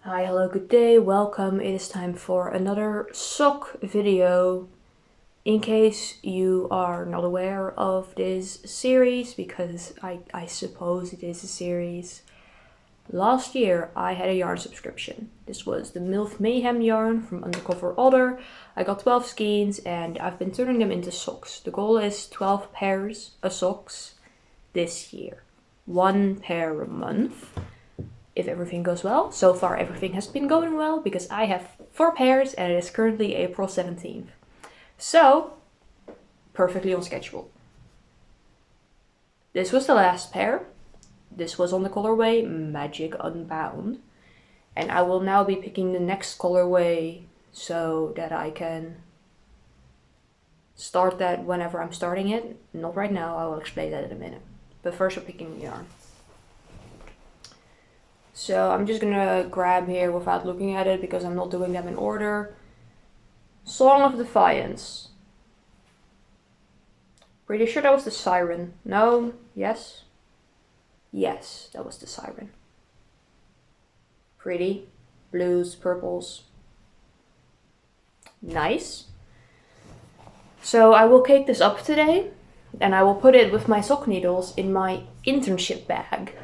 Hi, hello, good day, welcome. It is time for another sock video. In case you are not aware of this series, because I suppose it is a series. Last year I had a yarn subscription. This was the MILF Mayhem yarn from Undercover Otter. I got 12 skeins and I've been turning them into socks. The goal is 12 pairs of socks this year. 1 pair a month. If everything goes well. So far everything has been going well because I have 4 pairs and it is currently April 17th. So, perfectly on schedule. This was the last pair. This was on the colorway Magic Unbound. And I will now be picking the next colorway so that I can start that whenever I'm starting it. Not right now, I will explain that in a minute. But first we're picking the yarn. So I'm just gonna grab here without looking at it because I'm not doing them in order. Song of Defiance. Pretty sure that was the siren. No? Yes? Yes, that was the siren. Pretty. Blues, purples. Nice. So I will cake this up today and I will put it with my sock needles in my internship bag.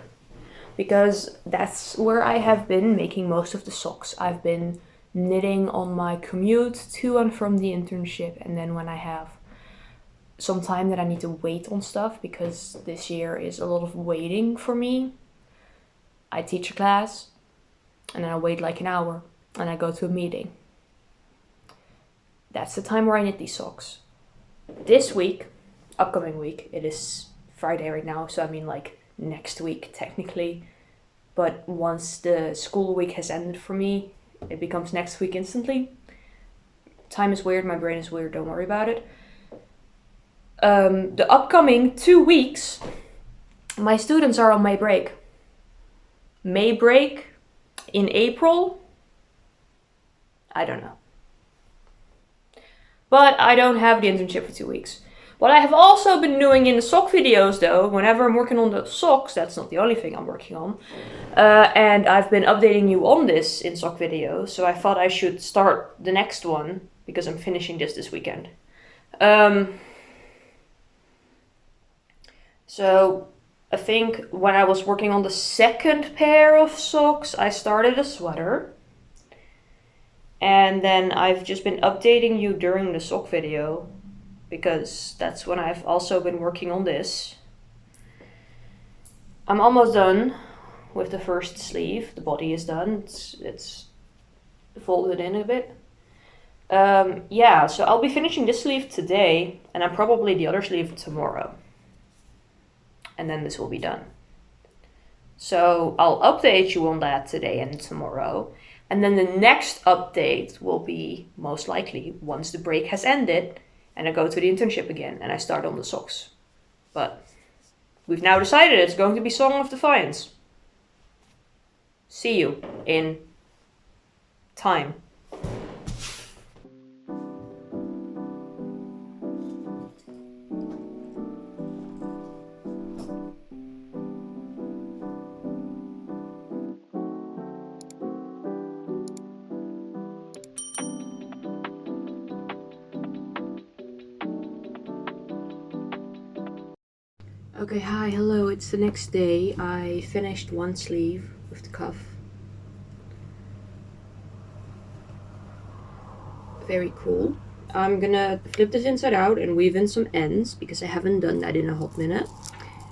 Because that's where I have been making most of the socks. I've been knitting on my commute to and from the internship, and then when I have some time that I need to wait on stuff, because this year is a lot of waiting for me. I teach a class, and then I wait like an hour, and I go to a meeting. That's the time where I knit these socks. This week, upcoming week, it is Friday right now, so I mean like next week technically, but once the school week has ended for me, it becomes next week instantly. Time is weird, my brain is weird, don't worry about it. The upcoming 2 weeks, my students are on May break. May break in April? I don't know. But I don't have the internship for 2 weeks. What I have also been doing in the sock videos though, whenever I'm working on the socks, that's not the only thing I'm working on, and I've been updating you on this in sock videos, so I thought I should start the next one, because I'm finishing this weekend. So I think when I was working on the second pair of socks, I started a sweater. And then I've just been updating you during the sock video, because that's when I've also been working on this. I'm almost done with the first sleeve. The body is done. It's folded in a bit. Yeah, so I'll be finishing this sleeve today, and then probably the other sleeve tomorrow. And then this will be done. So I'll update you on that today and tomorrow. And then the next update will be most likely once the break has ended and I go to the internship again and I start on the socks. But we've now decided it's going to be Song of Defiance. See you in time. Okay, hi, hello, it's the next day. I finished one sleeve with the cuff. Very cool. I'm gonna flip this inside out and weave in some ends, because I haven't done that in a hot minute.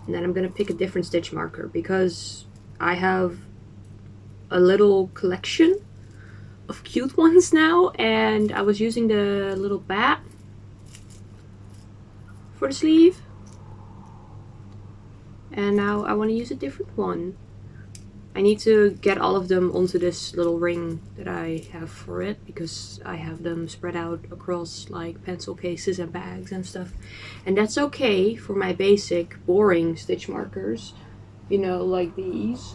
And then I'm gonna pick a different stitch marker, because I have a little collection of cute ones now, and I was using the little bat for the sleeve. And now I want to use a different one. I need to get all of them onto this little ring that I have for it, because I have them spread out across like pencil cases and bags and stuff. And that's okay for my basic boring stitch markers, you know, like these.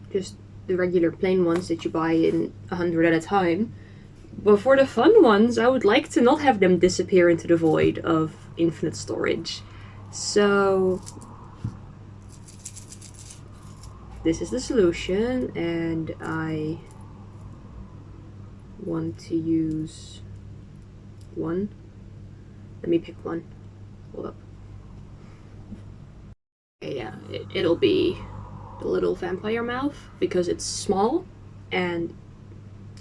Just the regular plain ones that you buy in 100 at a time. But for the fun ones, I would like to not have them disappear into the void of infinite storage. So this is the solution, and I want to use one. Let me pick one. Hold up. Okay, yeah, it'll be the little vampire mouth because it's small and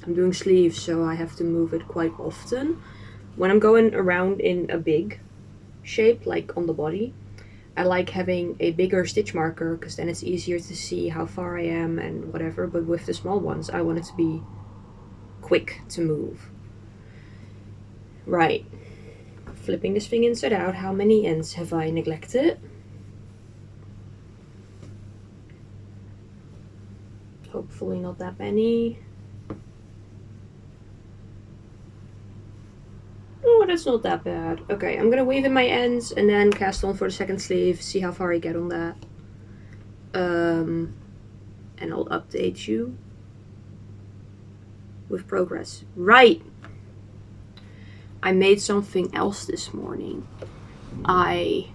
I'm doing sleeves, so I have to move it quite often. When I'm going around in a big shape, like on the body, I like having a bigger stitch marker because then it's easier to see how far I am and whatever. But with the small ones, I want it to be quick to move. Right. Flipping this thing inside out, how many ends have I neglected? Hopefully not that many. Oh, that's not that bad. Okay, I'm gonna weave in my ends and then cast on for the second sleeve, see how far I get on that. And I'll update you with progress. Right! I made something else this morning. I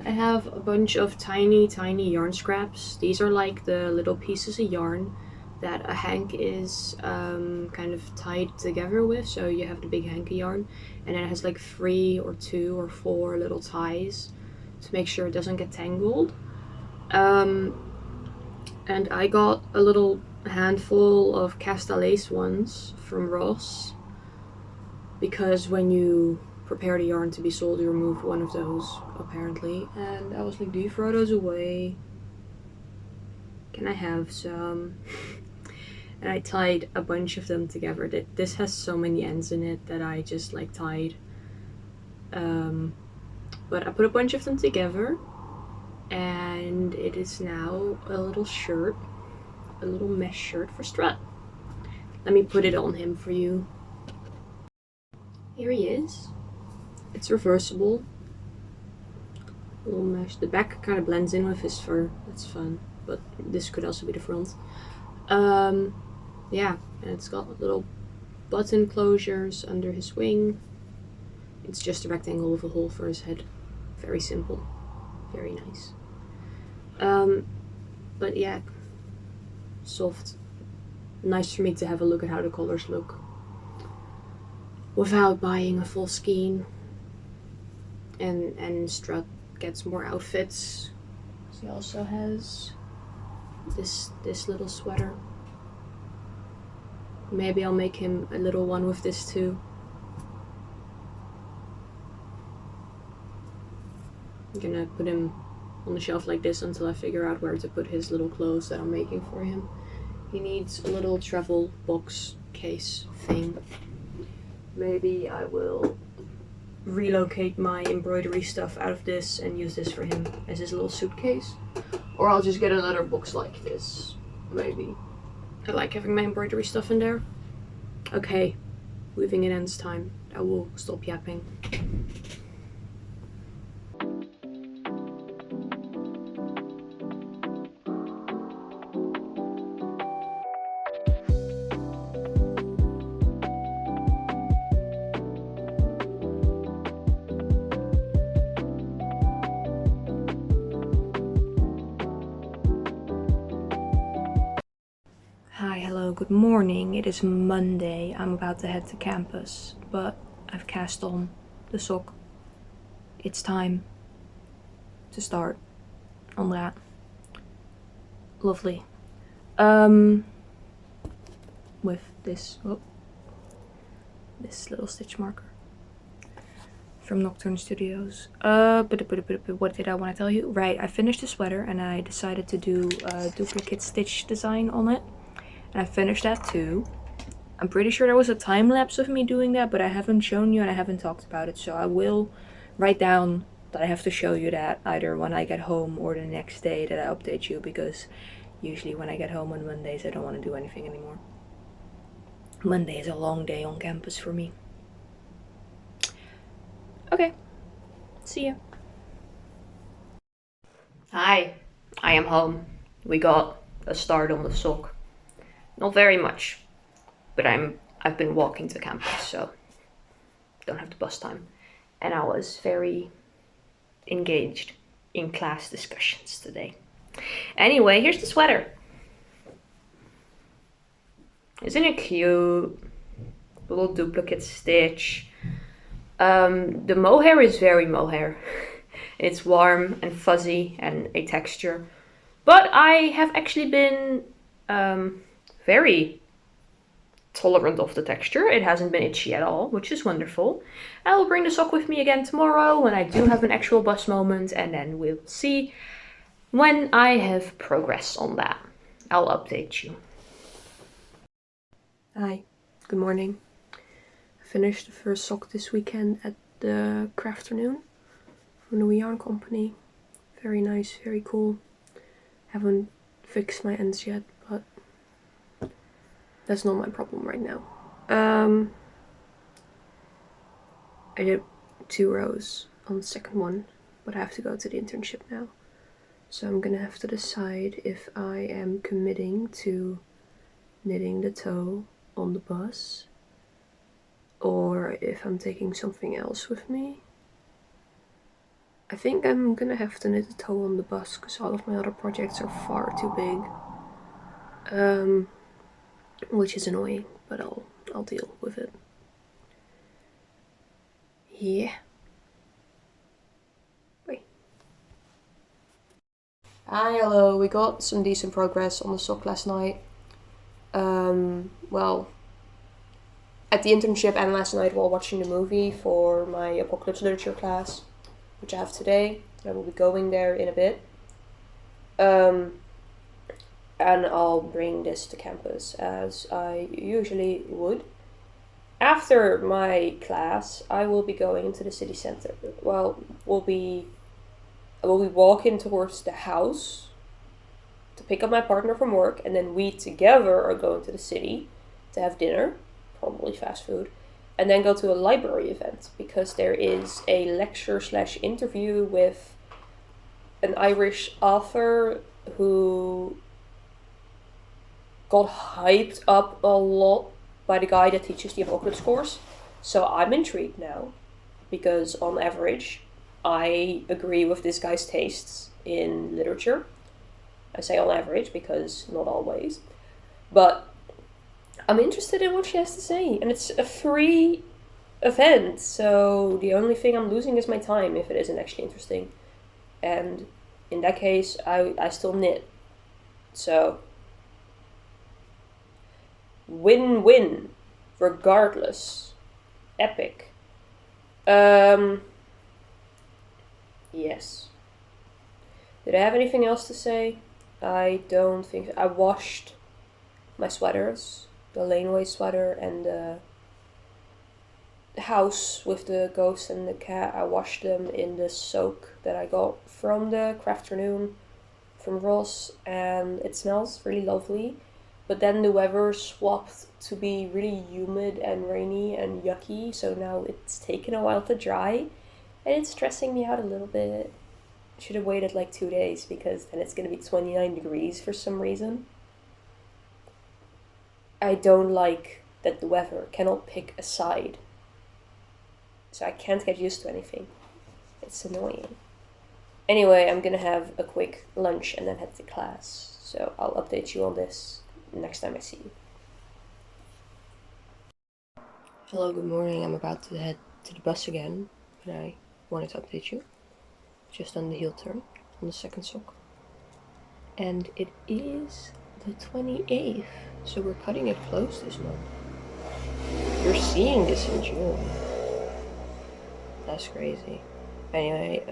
have a bunch of tiny yarn scraps. These are like the little pieces of yarn that a hank is kind of tied together with. So you have the big hank of yarn, and then it has like 3 or 2 or 4 little ties to make sure it doesn't get tangled. And I got a little handful of casta lace ones from Ross because when you prepare the yarn to be sold, you remove one of those apparently. And I was like, do you throw those away? Can I have some? And I tied a bunch of them together. This has so many ends in it that I just like tied. But I put a bunch of them together, and it is now a little shirt, a little mesh shirt for Strut. Let me put it on him for you. Here he is. It's reversible. A little mesh. The back kind of blends in with his fur. That's fun. But this could also be the front. Yeah, and it's got little button closures under his wing. It's just a rectangle with a hole for his head. Very simple. Very nice. But yeah, soft. Nice for me to have a look at how the colors look without buying a full skein. And Strut gets more outfits. He also has this little sweater. Maybe I'll make him a little one with this too. I'm gonna put him on the shelf like this until I figure out where to put his little clothes that I'm making for him. He needs a little travel box case thing. Maybe I will relocate my embroidery stuff out of this and use this for him as his little suitcase. Or I'll just get another box like this, maybe. I like having my embroidery stuff in there. Okay, weaving in ends time. I will stop yapping. Hi, hello, good morning. It is Monday. I'm about to head to campus, but I've cast on the sock. It's time to start on that. Lovely. With this little stitch marker from Nocturne Studios. What did I want to tell you? Right, I finished the sweater and I decided to do a duplicate stitch design on it. And I finished that too. I'm pretty sure there was a time lapse of me doing that, but I haven't shown you and I haven't talked about it. So I will write down that I have to show you that either when I get home or the next day that I update you, because usually when I get home on Mondays I don't want to do anything anymore. Monday is a long day on campus for me. Okay, see ya. Hi, I am home. We got a start on the sock. Not very much, but I've been walking to campus, so don't have the bus time. And I was very engaged in class discussions today. Anyway, here's the sweater. Isn't it cute? A little duplicate stitch. The mohair is very mohair. It's warm and fuzzy and a texture. But I have actually been very tolerant of the texture. It hasn't been itchy at all, which is wonderful. I will bring the sock with me again tomorrow when I do have an actual bus moment, and then we'll see when I have progress on that. I'll update you. Hi, good morning. I finished the first sock this weekend at the Crafternoon from the Yarn Company. Very nice, very cool. Haven't fixed my ends yet, but that's not my problem right now. I did 2 rows on the second one, but I have to go to the internship now. So I'm gonna have to decide if I am committing to knitting the toe on the bus or if I'm taking something else with me. I think I'm gonna have to knit the toe on the bus because all of my other projects are far too big. Which is annoying, but I'll deal with it. Yeah. Wait. Hi, hello. We got some decent progress on the sock last night. Well, at the internship and last night while watching the movie for my apocalypse literature class, which I have today. I will be going there in a bit. And I'll bring this to campus as I usually would. After my class, I will be going into the city center. Well, I will be walking towards the house to pick up my partner from work, and then we together are going to the city to have dinner, probably fast food, and then go to a library event because there is a lecture/interview with an Irish author who got hyped up a lot by the guy that teaches the Apocalypse course. So I'm intrigued now because on average I agree with this guy's tastes in literature. I say on average because not always. But I'm interested in what she has to say, and it's a free event, so the only thing I'm losing is my time if it isn't actually interesting. And in that case, I still knit. So win-win, regardless. Epic. Yes. Did I have anything else to say? I don't think so. I washed my sweaters, the laneway sweater and the house with the ghost and the cat. I washed them in the soak that I got from the Crafternoon from Ross, and it smells really lovely. But then the weather swapped to be really humid and rainy and yucky, so now it's taken a while to dry, and it's stressing me out a little bit. Should have waited like 2 days because then it's gonna be 29 degrees for some reason. I don't like that the weather cannot pick a side. So I can't get used to anything. It's annoying. Anyway, I'm gonna have a quick lunch and then head to class. So I'll update you on this next time I see you. Hello, good morning. I'm about to head to the bus again, but I wanted to update you. Just on the heel turn, on the second sock. And it is the 28th, so we're cutting it close this month. You're seeing this in June. That's crazy. Anyway,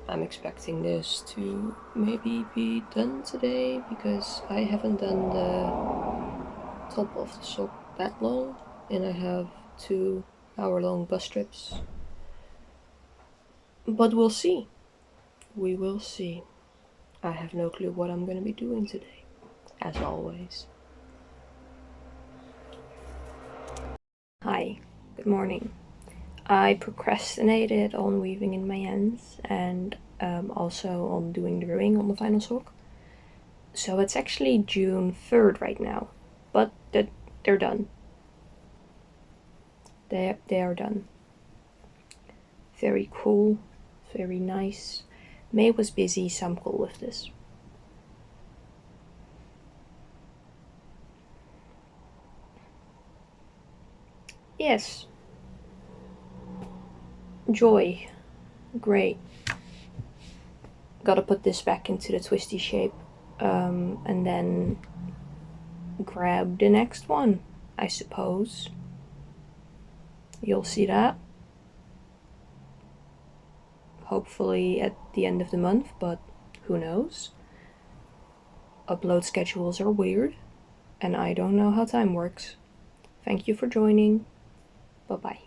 I'm expecting this to maybe be done today because I haven't done the top of the sock that long, and I have 2-hour-long bus trips. But we'll see. We will see. I have no clue what I'm going to be doing today, as always. Hi, good morning. I procrastinated on weaving in my ends and also on doing the rowing on the final sock. So it's actually June 3rd right now, but they're done. They are done. Very cool, very nice. May was busy, so I'm cool with this. Yes. Joy. Great. Gotta put this back into the twisty shape. And then grab the next one, I suppose. You'll see that. Hopefully at the end of the month, but who knows? Upload schedules are weird, and I don't know how time works. Thank you for joining. Bye-bye.